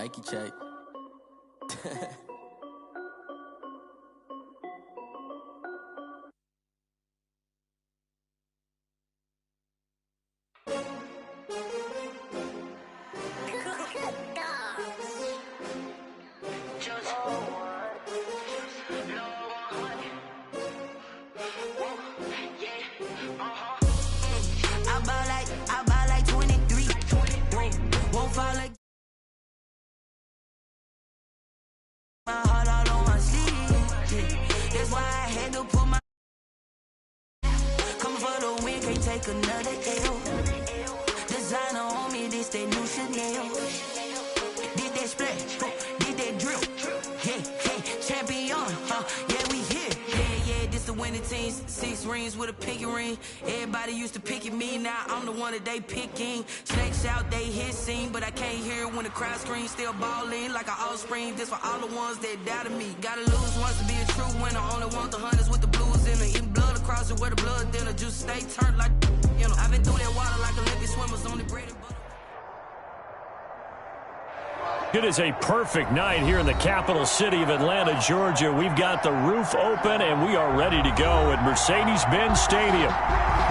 Nike check. I buy like 23. Won't fall like my heart all on my sleeve. That's why I had to put my coming for the win, can't take another L. Designer on me, this that new Chanel. Did that splash, did that drill. Yeah, champion, yeah, we here. Yeah, this the winning team. 6 rings with a pinky ring. Everybody used to pick at me, now I'm the one that they picking. Snakes out, they hit scene, but I can't hear when the crowd screams. Still balling like an offspring. This for all the ones that doubted me. Gotta lose once to be a true winner. Only want the hunters with the blues in it. Eating blood across it where the blood dinner. Just stay turned like, you know. I've been through that water like Olympic swimmers on the bread and butter. It is a perfect night here in the capital city of Atlanta, Georgia. We've got the roof open, and we are ready to go at Mercedes-Benz Stadium.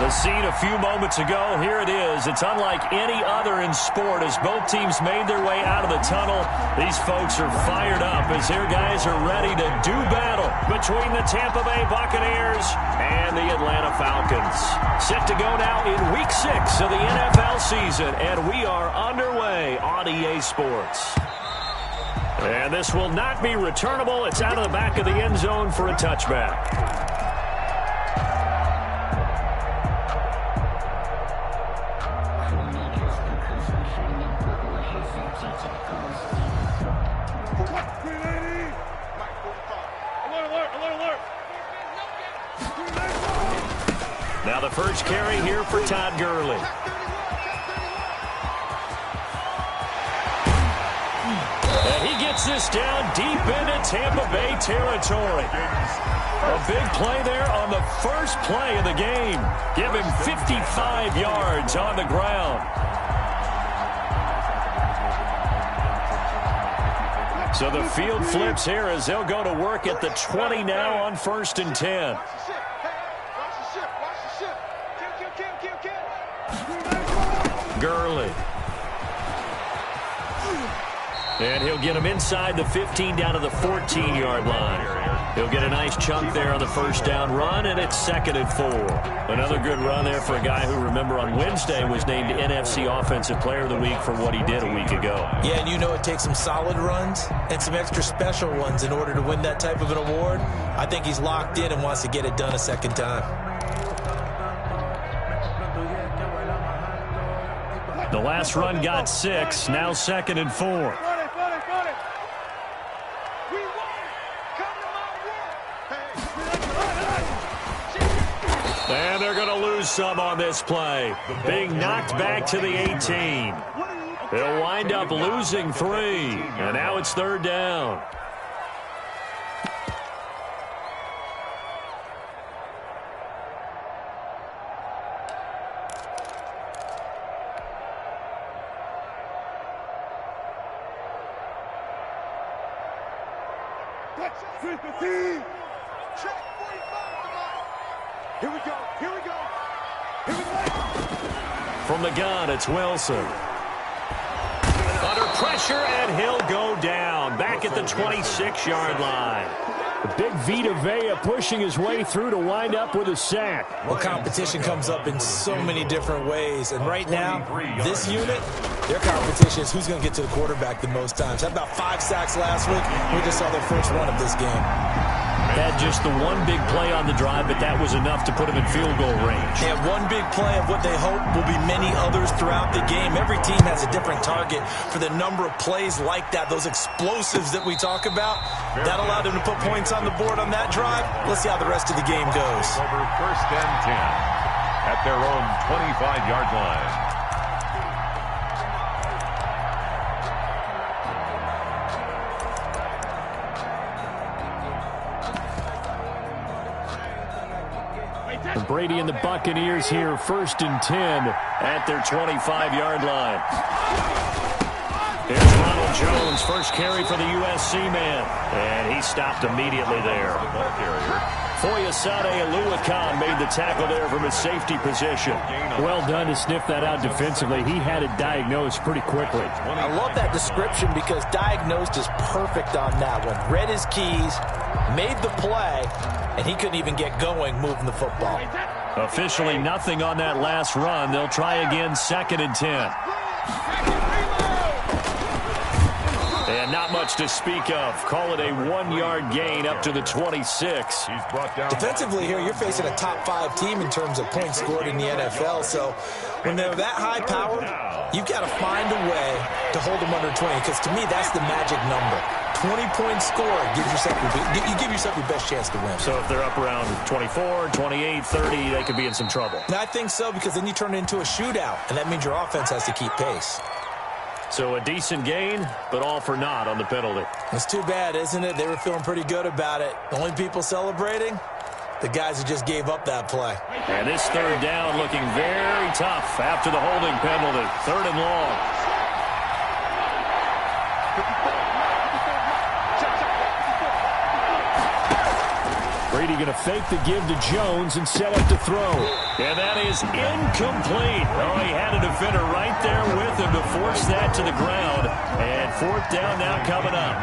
The scene a few moments ago, here it is. It's unlike any other in sport as both teams made their way out of the tunnel. These folks are fired up as their guys are ready to do battle between the Tampa Bay Buccaneers and the Atlanta Falcons. Set to go now in Week 6 of the NFL season, and we are underway on EA Sports. And this will not be returnable. It's out of the back of the end zone for a touchback. Now the first carry here for Todd Gurley. And he gets this down deep into Tampa Bay territory. A big play there on the first play of the game. Give him 55 yards on the ground. So the field flips here as they'll go to work at the 20 now on 1st and 10. Gurley. And he'll get him inside the 15 down to the 14-yard line. He'll get a nice chunk there on the first down run, and it's 2nd and 4. Another good run there for a guy who, remember, on Wednesday was named NFC Offensive Player of the Week for what he did a week ago. Yeah, and you know it takes some solid runs and some extra special ones in order to win that type of an award. I think he's locked in and wants to get it done a second time. The last run got 6, now 2nd and 4. And they're going to lose some on this play. Being knocked back to the 18. They'll wind up losing 3. And now it's 3rd down. Here we go. From the gun, it's Wilson. Under pressure, and he'll go down. Back at the 26-yard line. The big Vita Vea pushing his way through to wind up with a sack. Well, competition comes up in so many different ways. And right now, this unit, their competition is who's going to get to the quarterback the most times. Had about 5 sacks last week. We just saw their first one of this game. Had just the one big play on the drive, but that was enough to put him in field goal range. And one big play of what they hope will be many others throughout the game. Every team has a different target for the number of plays like that, those explosives that we talk about. That allowed them to put points on the board on that drive. Let's see how the rest of the game goes. Over 1st and 10 at their own 25-yard line. Brady and the Buccaneers here, 1st and 10 at their 25-yard line. Here's Ronald Jones his first carry for the USC man. And he stopped immediately there. Foyesade Oluwakan made the tackle there from his safety position. Well done to sniff that out defensively. He had it diagnosed pretty quickly. I love that description because diagnosed is perfect on that one. Read his keys, made the play, and he couldn't even get going moving the football. Officially nothing on that last run. They'll try again, 2nd and 10. And not much to speak of. Call it a 1-yard gain up to the 26. Defensively here, you're facing a top 5 team in terms of points scored in the NFL. So when they're that high powered, you've got to find a way to hold them under 20. Because to me, that's the magic number. 20 points scored gives yourself you give yourself your best chance to win. So if they're up around 24, 28, 30, they could be in some trouble. And I think so, because then you turn it into a shootout, and that means your offense has to keep pace. So a decent gain, but all for naught on the penalty. It's too bad, isn't it? They were feeling pretty good about it. The only people celebrating, the guys who just gave up that play. And this 3rd down looking very tough after the holding penalty. 3rd and long. Brady going to fake the give to Jones and set up to throw. And that is incomplete. Oh, he had a defender right there with him to force that to the ground. And 4th down now coming up.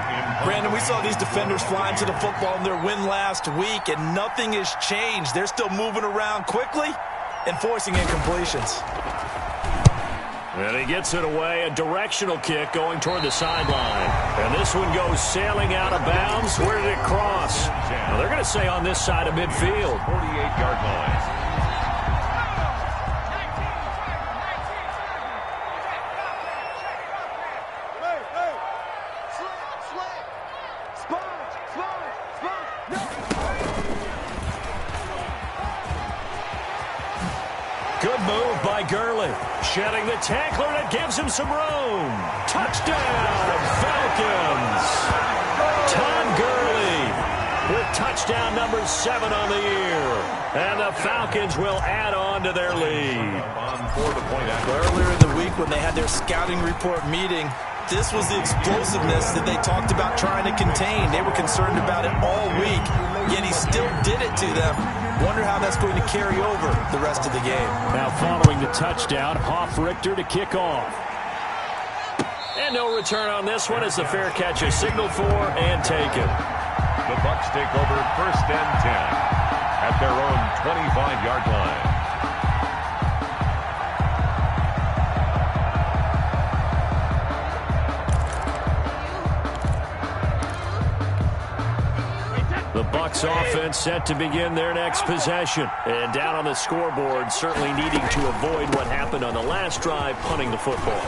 Brandon, we saw these defenders flying to the football in their win last week, and nothing has changed. They're still moving around quickly and forcing incompletions. And he gets it away, a directional kick going toward the sideline. And this one goes sailing out of bounds. Where did it cross? Well, they're going to say on this side of midfield. 48-yard line. Good move by Gurley. Shedding the tackler that gives him some room. Touchdown, Falcons. Todd Gurley with touchdown number 7 on the year. And the Falcons will add on to their lead. Earlier in the week when they had their scouting report meeting, this was the explosiveness that they talked about trying to contain. They were concerned about it all week, yet he still did it to them. Wonder how that's going to carry over the rest of the game. Now following the touchdown, Hoff-Richter to kick off. And no return on this one as the fair catch is signaled for and taken. The Bucs take over 1st and 10 at their own 25-yard line. The Bucs offense set to begin their next possession. And down on the scoreboard, certainly needing to avoid what happened on the last drive, punting the football.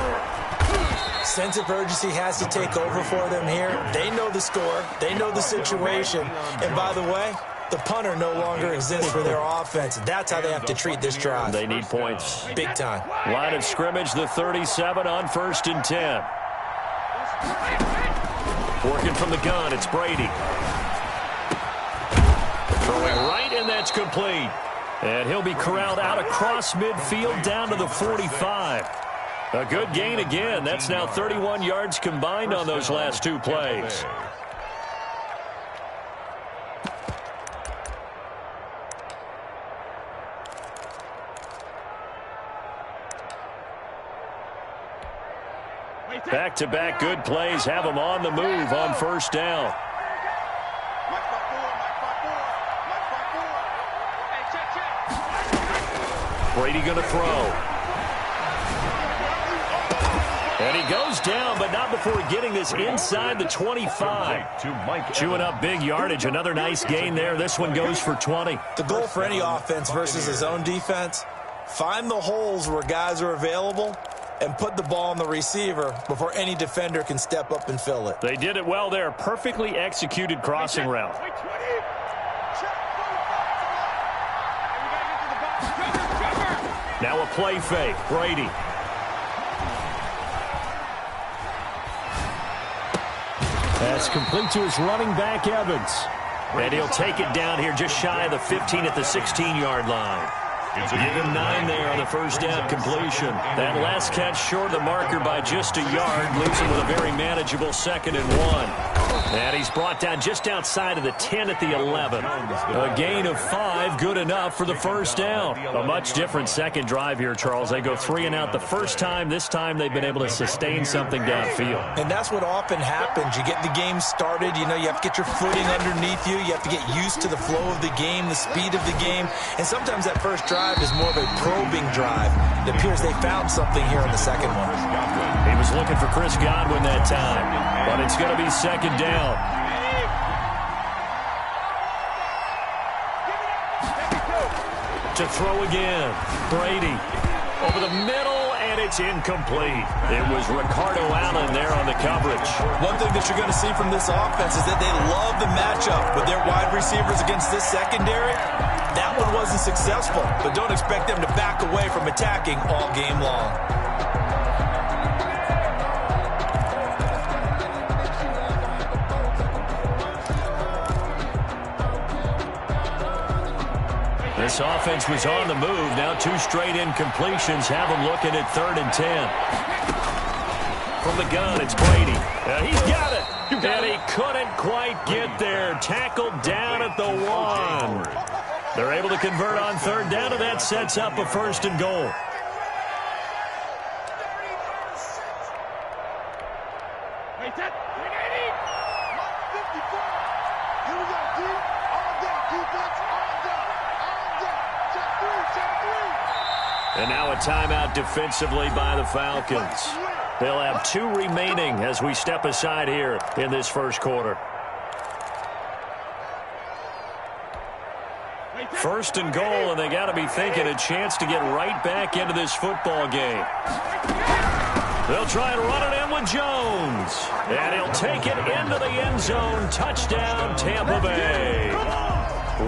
Sense of urgency has to take over for them here. They know the score. They know the situation. And by the way, the punter no longer exists for their offense. That's how they have to treat this drive. They need points. Big time. Line of scrimmage, the 37 on 1st and 10. Working from the gun, it's Brady. Throwing right, and that's complete. And he'll be corralled out across midfield down to the 45. A good gain again. That's now 31 yards combined on those last 2 plays. Back-to-back good plays have them on the move on 1st down. Brady going to throw. And he goes down, but not before getting this inside the 25. Chewing up big yardage. Another nice gain there. This one goes for 20. The goal for any offense versus his own defense, find the holes where guys are available and put the ball on the receiver before any defender can step up and fill it. They did it well there. Perfectly executed crossing route. Now a play fake. Brady. That's complete to his running back, Evans. And he'll take it down here just shy of the 15 at the 16-yard line. Give him 9 there on the first down completion. That last catch short of the marker by just a yard leaves him with a very manageable 2nd and 1. And he's brought down just outside of the 10 at the 11. A gain of 5, good enough for the first down. A much different second drive here, Charles. They go 3 and out the first time. This time they've been able to sustain something downfield. And that's what often happens. You get the game started. You know, you have to get your footing underneath you. You have to get used to the flow of the game, the speed of the game. And sometimes that first drive is more of a probing drive. It appears they found something here in the second one. He was looking for Chris Godwin that time, but it's going to be 2nd down. To throw again, Brady over the middle, and it's incomplete. It was Ricardo Allen there on the coverage. One thing that you're going to see from this offense is that they love the matchup with their wide receivers against this secondary. That one wasn't successful, but don't expect them to back away from attacking all game long. This offense was on the move. Now 2 straight incompletions have them looking at 3rd and 10. From the gun, it's Brady. He's got it. And he couldn't quite get there. Tackled down at the 1. They're able to convert on 3rd down, and that sets up a 1st and goal. And now a timeout defensively by the Falcons. They'll have 2 remaining as we step aside here in this first quarter. 1st and goal, and they got to be thinking a chance to get right back into this football game. They'll try and run it in with Jones. And he'll take it into the end zone. Touchdown, Tampa Bay.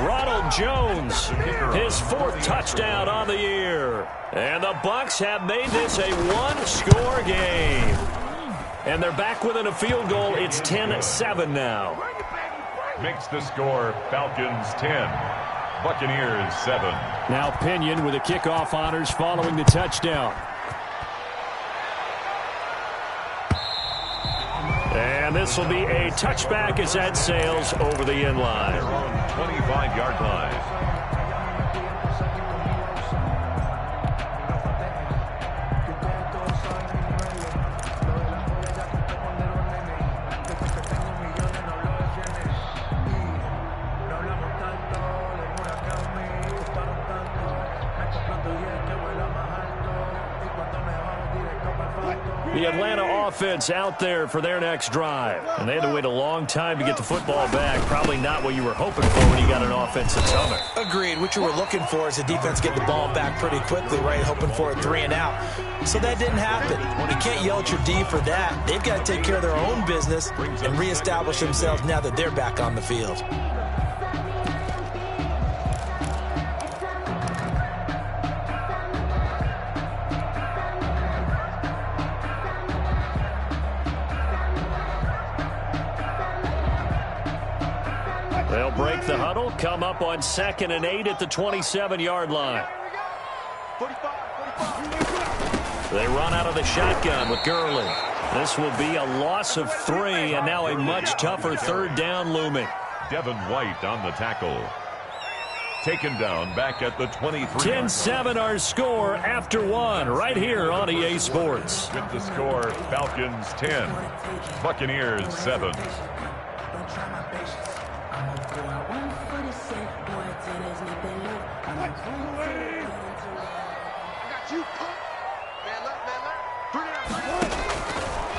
Ronald Jones, his 4th touchdown on the year. And the Bucs have made this a 1-score game. And they're back within a field goal. It's 10-7 now. Makes the score Falcons 10. Buccaneers 7. Now Pinion with the kickoff honors following the touchdown. And this will be a touchback as that sails over the end line. 25-yard line. The Atlanta offense out there for their next drive. And they had to wait a long time to get the football back. Probably not what you were hoping for when you got an offense that's humming. Agreed. What you were looking for is the defense get the ball back pretty quickly, right? Hoping for a 3 and out. So that didn't happen. You can't yell at your D for that. They've got to take care of their own business and reestablish themselves now that they're back on the field. They'll break the huddle, come up on 2nd and 8 at the 27-yard line. They run out of the shotgun with Gurley. This will be a loss of 3, and now a much tougher 3rd down looming. Devin White on the tackle. Taken down back at the 23. 10-7 our score after 1 right here on EA Sports. With the score, Falcons 10, Buccaneers 7.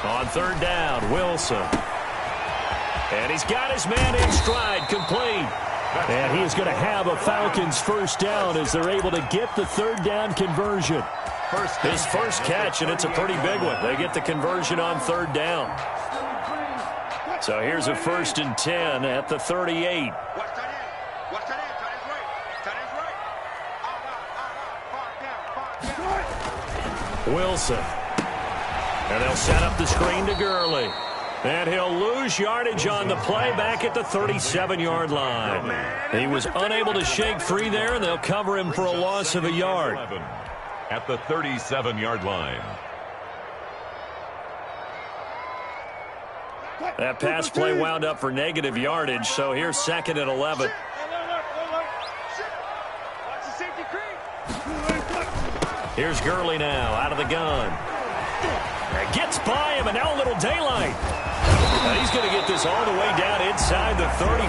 On 3rd down, Wilson. And he's got his man in stride, complete. And he is going to have a Falcons 1st down as they're able to get the 3rd down conversion. His first catch, and it's a pretty big one. They get the conversion on 3rd down. So here's a 1st and 10 at the 38. Wilson. And they'll set up the screen to Gurley. And he'll lose yardage on the play back at the 37-yard line. He was unable to shake free there, and they'll cover him for a loss of a yard. At the 37-yard line. That pass play wound up for negative yardage, so here's 2nd and 11. Here's Gurley now, out of the gun. Gets by him, and now a little daylight. Now he's going to get this all the way down inside the 35.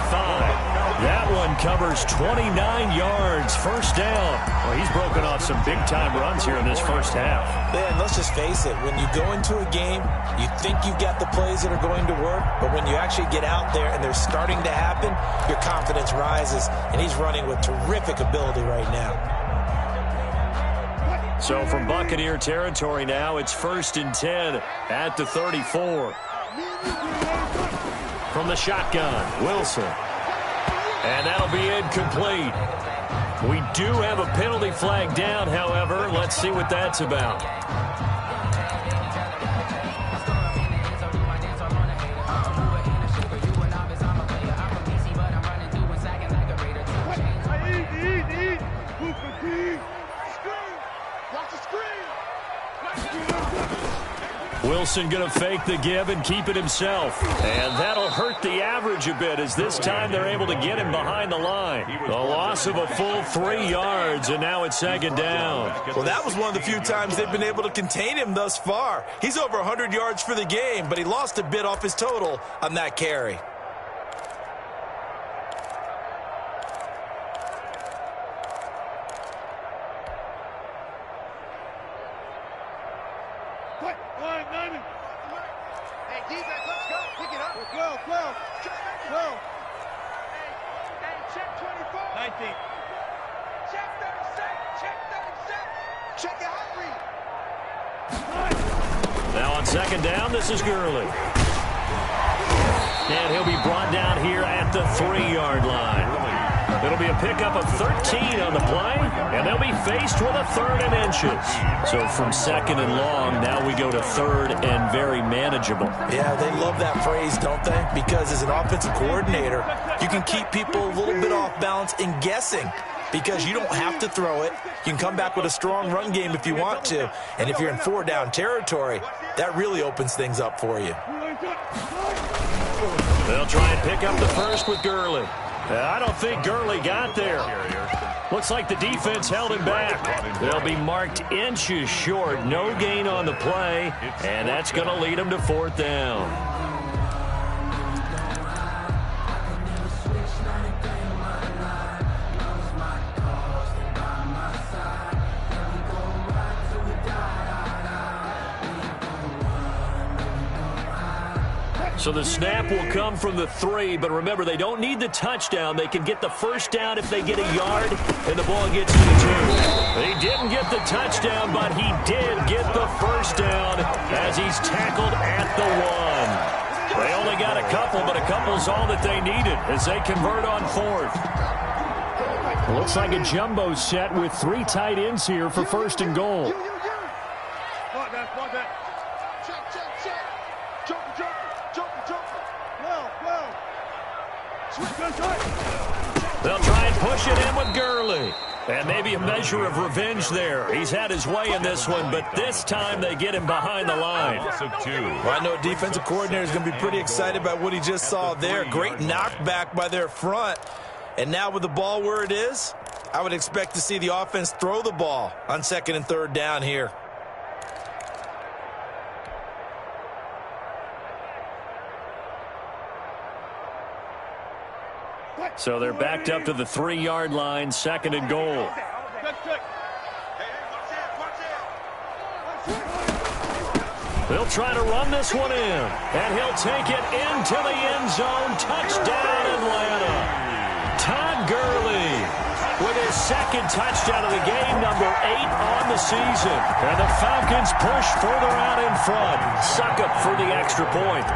That one covers 29 yards, first down. Well, he's broken off some big-time runs here in this first half. Man, let's just face it. When you go into a game, you think you've got the plays that are going to work, but when you actually get out there and they're starting to happen, your confidence rises, and he's running with terrific ability right now. So from Buccaneer territory now, it's 1st and 10 at the 34. From the shotgun, Wilson. And that'll be incomplete. We do have a penalty flag down, however. Let's see what that's about. Wilson going to fake the give and keep it himself. And that'll hurt the average a bit, as this time they're able to get him behind the line. A loss of a full 3 yards, and now it's 2nd down. Well, that was one of the few times they've been able to contain him thus far. He's over 100 yards for the game, but he lost a bit off his total on that carry. Now on 2nd down, this is Gurley. And he'll be brought down here at the 3-yard line. It'll be a pickup of 13 on the play, and they'll be faced with a 3rd and inches. So from 2nd and long, now we go to 3rd and very manageable. Yeah, they love that phrase, don't they? Because as an offensive coordinator, you can keep people a little bit off balance and guessing, because you don't have to throw it. You can come back with a strong run game if you want to. And if you're in 4-down territory, that really opens things up for you. They'll try and pick up the first with Gurley. I don't think Gurley got there. Looks like the defense held him back. They'll be marked inches short. No gain on the play, and that's going to lead them to 4th down. So the snap will come from the 3, but remember, they don't need the touchdown. They can get the first down if they get a yard, and the ball gets to the 2. He didn't get the touchdown, but he did get the first down as he's tackled at the 1. They only got a couple, but a couple's all that they needed as they convert on 4th. Looks like a jumbo set with 3 tight ends here for 1st and goal. They'll try and push it in with Gurley. And maybe a measure of revenge there. He's had his way in this one, but this time they get him behind the line. Well, I know defensive coordinator is going to be pretty excited about what he just saw there. Great knockback by their front. And now with the ball where it is, I would expect to see the offense throw the ball on 2nd and 3rd down here. So they're backed up to the 3-yard line, 2nd and goal. They'll try to run this one in, and he'll take it into the end zone. Touchdown, Atlanta. Todd Gurley with his 2nd touchdown of the game, number 8 on the season. And the Falcons push further out in front. Succop for the extra point.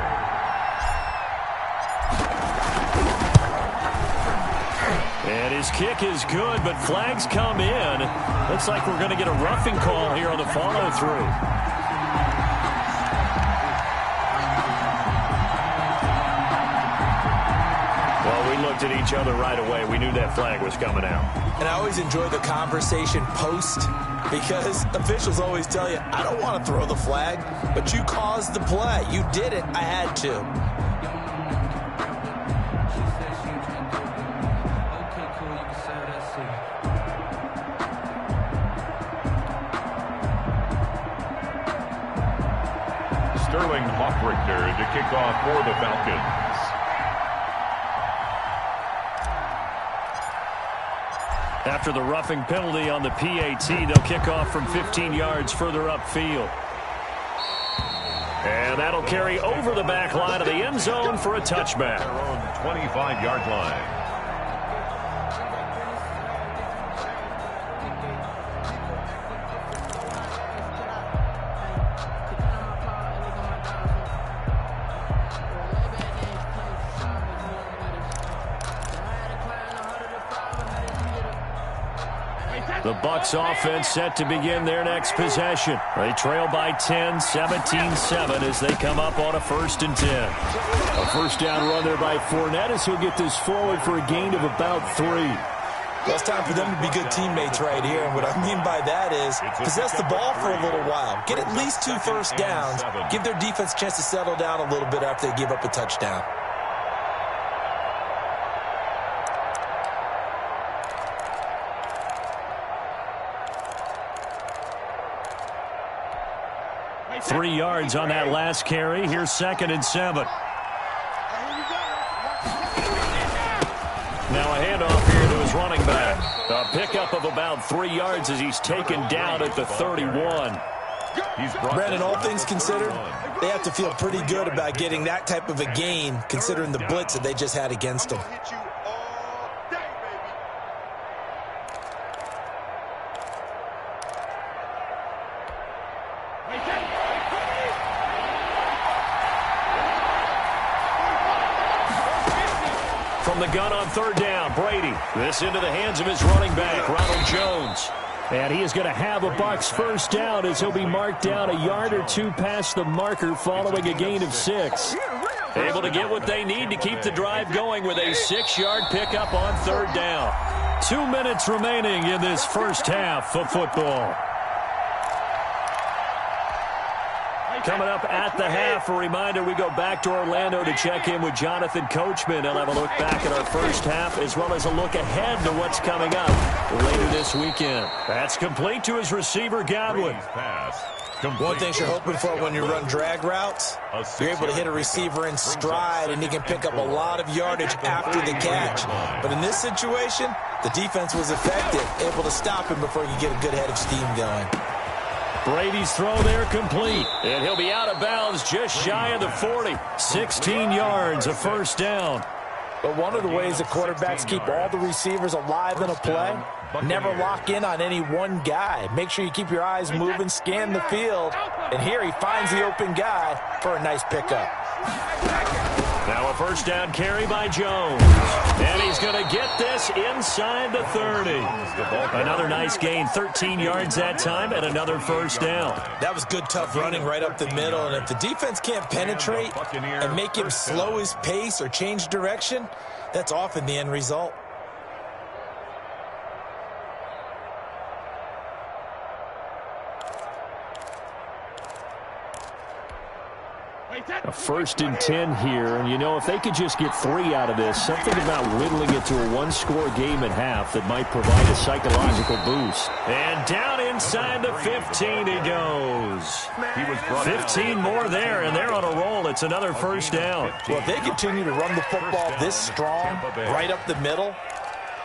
And his kick is good, but flags come in. Looks like we're going to get a roughing call here on the follow-through. looked at each other right away. We knew that flag was coming out. And I always enjoy the conversation post because officials always tell you, I don't want to throw the flag, but you caused the play. You did it. I had to. Sterling Hoffrichter to kick off for the Falcons. After the roughing penalty on the PAT, they'll kick off from 15 yards further upfield. And that'll carry over the back line of the end zone for a touchback. Their own 25-yard line. The Bucs offense set to begin their next possession. They trail by 10, 17-7 as they come up on a 1st and 10. A first down run there by Fournette as he'll get this forward for a gain of about 3. Well, it's time for them to be good teammates right here. And what I mean by that is possess the ball for a little while. Get at least 2 first downs. Give their defense a chance to settle down a little bit after they give up a touchdown. Three yards on that last carry. Here's 2nd and 7. Now a handoff here to his running back. A pickup of about 3 yards as he's taken down at the 31. Brandon, all things considered, they have to feel pretty good about getting that type of a gain considering the blitz that they just had against them. From the gun on 3rd down, Brady. This into the hands of his running back, Ronald Jones. And he is going to have a Bucs first down as he'll be marked down a yard or 2 past the marker following a gain of 6. Able to get what they need to keep the drive going with a 6-yard pickup on 3rd down. 2 minutes remaining in this first half of football. Coming up at the half, a reminder, we go back to Orlando to check in with Jonathan Coachman. He'll have a look back at our first half as well as a look ahead to what's coming up later this weekend. That's complete to his receiver, Godwin. One thing you're hoping for when you run drag routes, you're able to hit a receiver in stride and he can pick up a lot of yardage after the catch. But in this situation, the defense was effective, able to stop him before you get a good head of steam going. Brady's throw there complete, and he'll be out of bounds just shy of the 40. 16 yards, a first down. But one of the ways the quarterbacks keep all the receivers alive in a play, never lock in on any one guy. Make sure you keep your eyes moving, scan the field, and here he finds the open guy for a nice pickup. Now a first down carry by Jones. And he's going to get this inside the 30. Another nice gain, 13 yards that time, and another first down. That was good, tough running right up the middle. And if the defense can't penetrate and make him slow his pace or change direction, that's often the end result. A 1st and 10 here, and you know, if they could just get 3 out of this, something about whittling it to a 1-score game at half that might provide a psychological boost. And down inside the 15 he goes. 15 more there, and they're on a roll. It's another first down. Well, if they continue to run the football this strong, right up the middle,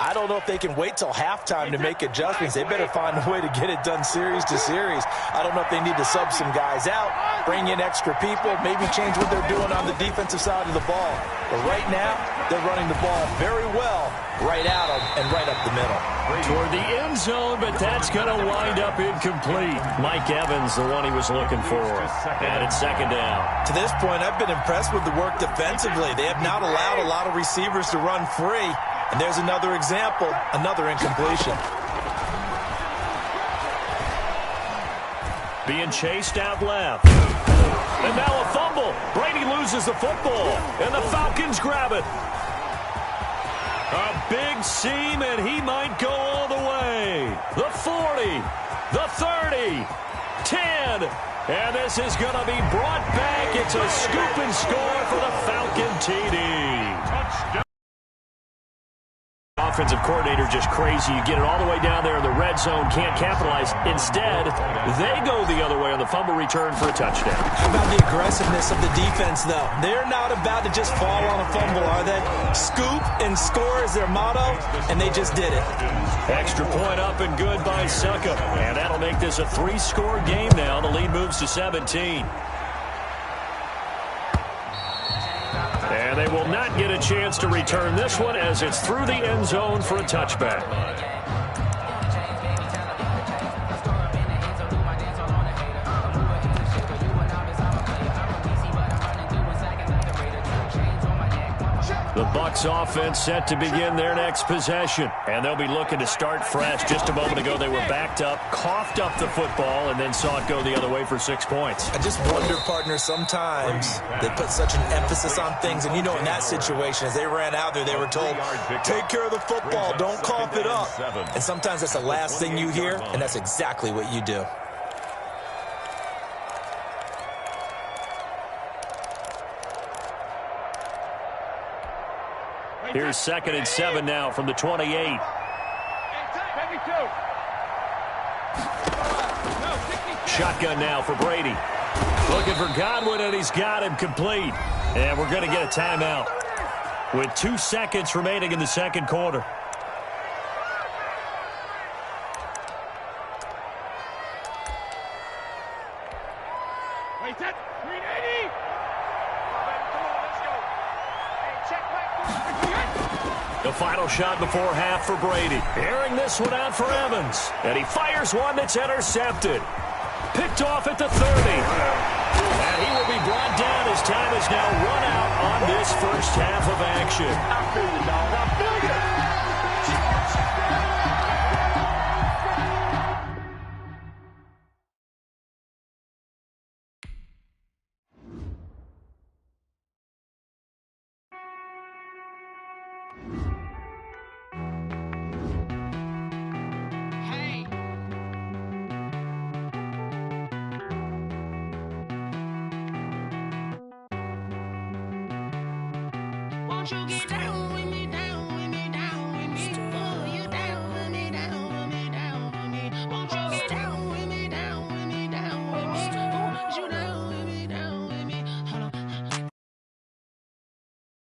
I don't know if they can wait till halftime to make adjustments. They better find a way to get it done series to series. I don't know if they need to sub some guys out, bring in extra people, maybe change what they're doing on the defensive side of the ball. But right now, they're running the ball very well right at them and right up the middle. Toward the end zone, but that's going to wind up incomplete. Mike Evans, the one he was looking for. And it's 2nd down. To this point, I've been impressed with the work defensively. They have not allowed a lot of receivers to run free. And there's another example, another incompletion. Being chased out left. And now a fumble. Brady loses the football, and the Falcons grab it. A big seam, and he might go all the way. The 40, the 30, 10, and this is going to be brought back. It's a scoop and score for the Falcon TD. Touchdown. Offensive coordinator just crazy. You get it all the way down there in the red zone, can't capitalize. Instead, they go the other way on the fumble return for a touchdown. How about the aggressiveness of the defense, though? They're not about to just fall on a fumble, are they? Scoop and score is their motto, and they just did it. Extra point up and good by Succop. And that'll make this a 3-score game now. The lead moves to 17. And they will not get a chance to return this one as it's through the end zone for a touchback. The Bucs offense set to begin their next possession. And they'll be looking to start fresh. Just a moment ago, they were backed up, coughed up the football, and then saw it go the other way for 6 points. I just wonder, partner, sometimes they put such an emphasis on things. And, you know, in that situation, as they ran out there, they were told, take care of the football, don't cough it up. And sometimes that's the last thing you hear, and that's exactly what you do. Here's 2nd and 7 now from the 28. Shotgun now for Brady. Looking for Godwin, and he's got him complete. And we're going to get a timeout with 2 seconds remaining in the second quarter. Wait, that 380. The final shot before half for Brady. Airing this one out for Evans. And he fires one that's intercepted. Picked off at the 30. And he will be brought down as time is now run out on this first half of action. I feel you, dog. I feel you. Won't you get down with me, down?